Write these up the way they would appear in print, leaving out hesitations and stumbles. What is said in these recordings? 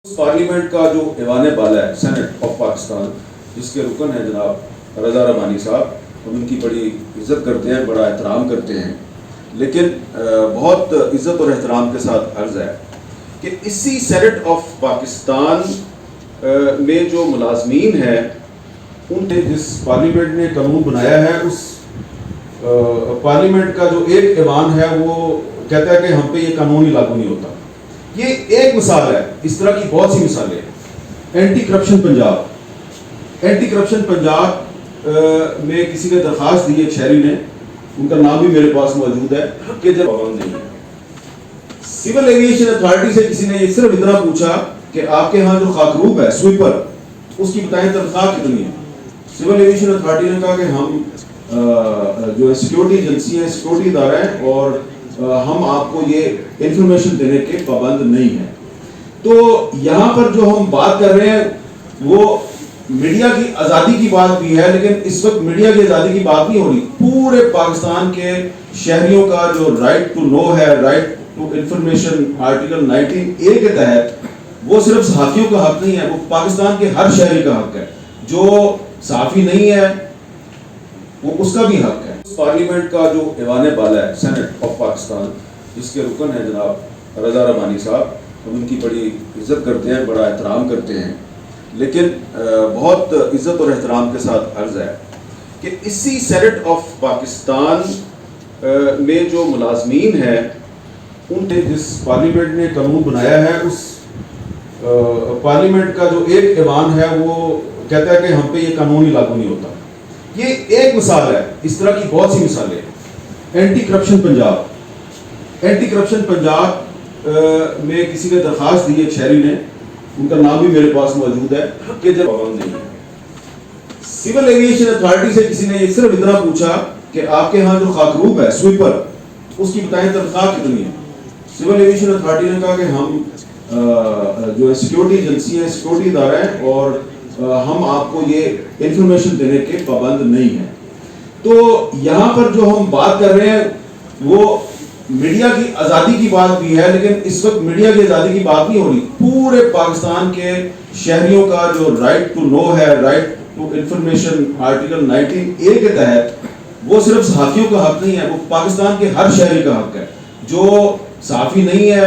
Parliament کا جو ایوان بالا ہے سینٹ آف پاکستان، جس کے رکن ہیں جناب رضا ربانی صاحب، ہم ان کی بڑی عزت کرتے ہیں، بڑا احترام کرتے ہیں، لیکن بہت عزت اور احترام کے ساتھ عرض ہے کہ اسی سینٹ آف پاکستان میں جو ملازمین ہیں ان نے جس پارلیمنٹ نے قانون بنایا ہے، اس پارلیمنٹ کا جو ایک ایوان ہے وہ کہتا ہے کہ ہم پہ یہ قانون ہی لاگو نہیں ہوتا۔ یہ ایک مثال ہے، اس طرح کی بہت سی مثالیں ہیں۔ اینٹی کرپشن پنجاب میں کسی نے درخواست دی، ایک شہری نے، ان کا نام بھی میرے پاس موجود ہے، کہ جب پابند نہیں ہے۔ سول ایویشن اتھارٹی سے کسی نے صرف اتنا پوچھا کہ آپ کے ہاں جو خاکروب ہے، سویپر، اس کی بتائیں تنخواہ کتنی ہے۔ سول ایویشن اتھارٹی نے کہا کہ ہم جو سیکیورٹی ایجنسی ہے، سیکیورٹی ادارہ ہے، اور ہم آپ کو یہ انفارمیشن دینے کے پابند نہیں ہیں۔ تو یہاں پر جو ہم بات کر رہے ہیں وہ میڈیا کی آزادی کی بات بھی ہے، لیکن اس وقت میڈیا کی آزادی کی بات نہیں ہو رہی، پورے پاکستان کے شہریوں کا جو رائٹ ٹو نو ہے، right to information, article 19A کے تحت، وہ صرف صحافیوں کا حق نہیں ہے، وہ پاکستان کے ہر شہری کا حق ہے۔ جو صحافی نہیں ہے وہ اس کا بھی حق ہے۔ پارلیمنٹ کا جو ایوان بالا ہے سینٹ آف پاکستان، جس کے رکن ہیں جناب رضا ربانی صاحب، ہم ان کی بڑی عزت کرتے ہیں، بڑا احترام کرتے ہیں، لیکن بہت عزت اور احترام کے ساتھ عرض ہے کہ اسی سینٹ آف پاکستان میں جو ملازمین ہیں ان نے جس پارلیمنٹ نے قانون بنایا ہے، اس پارلیمنٹ کا جو ایک ایوان ہے وہ کہتا ہے کہ ہم پہ یہ قانون ہی لاگو نہیں ہوتا۔ یہ ایک مثال ہے، اس طرح کی بہت سی مثالیں ہیں۔ اینٹی کرپشن پنجاب میں کسی نے درخواست دی، ایک شہری نے، ان کا نام بھی میرے پاس موجود ہے، کہ جب پابند نہیں ہے۔ سول ایویشن اتھارٹی سے کسی نے صرف اتنا پوچھا کہ آپ کے ہاں جو خاکروب ہے، سویپر، اس کی بتائیں تنخواہ کتنی ہے۔ سول ایویشن اتھارٹی نے کہا کہ ہم جو سیکیورٹی ایجنسی ہے، سیکیورٹی ادارہ ہے، اور ہم آپ کو یہ انفارمیشن دینے کے پابند نہیں ہیں۔ تو یہاں پر جو ہم بات کر رہے ہیں وہ میڈیا کی آزادی کی بات بھی ہے، لیکن اس وقت میڈیا کی آزادی کی بات نہیں ہو رہی، پورے پاکستان کے شہریوں کا جو رائٹ ٹو نو ہے، right to information, article 19A کے تحت، وہ صرف صحافیوں کا حق نہیں ہے، وہ پاکستان کے ہر شہری کا حق ہے۔ جو صحافی نہیں ہے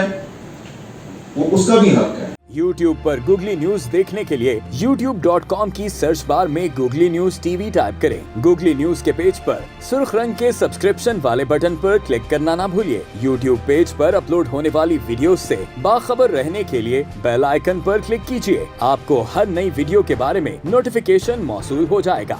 وہ اس کا بھی حق ہے۔ YouTube پر گوگلی نیوز دیکھنے کے لیے youtube.com کی سرچ بار میں گوگلی نیوز TV ٹائپ کریں۔ گوگلی نیوز کے پیج پر سرخ رنگ کے سبسکرپشن والے بٹن پر کلک کرنا نہ بھولیے۔ YouTube پیج پر اپلوڈ ہونے والی ویڈیوز سے باخبر رہنے کے لیے بیل آئیکن پر کلک کیجیے۔ آپ کو ہر نئی ویڈیو کے بارے میں نوٹیفیکیشن موصول ہو جائے گا۔